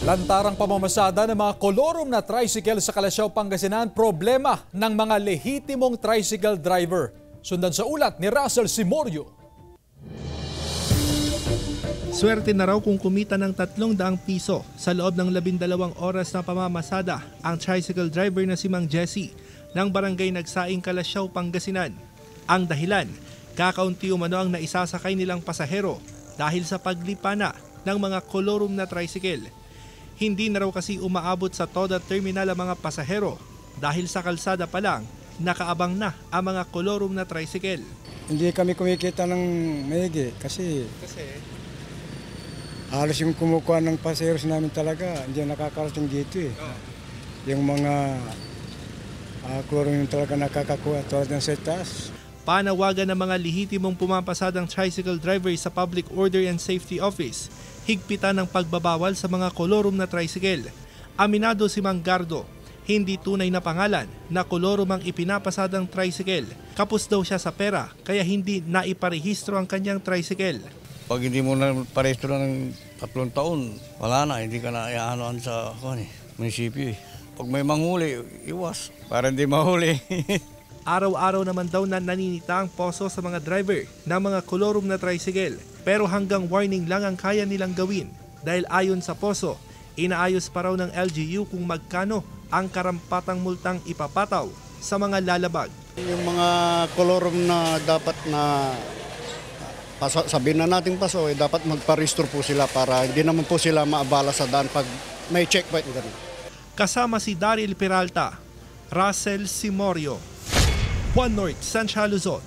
Lantarang pamamasada ng mga kolorum na tricycle sa Calasiao, Pangasinan, problema ng mga lehitimong tricycle driver. Sundan sa ulat ni Russell Simorio. Swerte na raw kung kumita ng 300 piso sa loob ng 12 oras na pamamasada ang tricycle driver na si Mang Jessie ng barangay Nagsaing, Calasiao, Pangasinan. Ang dahilan, kakaunti umano ang naisasakay nilang pasahero dahil sa paglipana ng mga kolorum na tricycle. Hindi na raw kasi umaabot sa TODA terminal ang mga pasahero dahil sa kalsada pa lang nakaabang na ang mga kolorum na tricycle. Hindi kami kumikita ng maigi kasi halos yung kumukuha ng paseros namin talaga hindi nakakarating dito eh. Yung mga kolorum yung talaga nakakakuha tulad ng setas. Panawagan ng mga lehitimong pumapasadang tricycle driver sa Public Order and Safety Office, higpitan ng pagbabawal sa mga kolorum na tricycle. Aminado si Mang Gardo, hindi tunay na pangalan na kolorum ang ipinapasadang tricycle. Kapos daw siya sa pera kaya hindi naiparehistro ang kanyang tricycle. Pag hindi mo na parehistro ng 3 taon, wala na, hindi ka na iaanoan sa munisipyo. Pag may manghuli, iwas para hindi mahuli. Araw-araw naman daw na naninita ang poso sa mga driver ng mga kolorum na tricycle. Pero hanggang warning lang ang kaya nilang gawin dahil ayon sa poso, inaayos pa raw ng LGU kung magkano ang karampatang multang ipapataw sa mga lalabag. Yung mga kolorum na dapat na sabihin na natin paso, dapat magparehistro po sila para hindi naman po sila maabala sa daan pag may checkpoint. Kasama si Daryl Peralta, Russell Simorio, One North, Sancha, Luzon.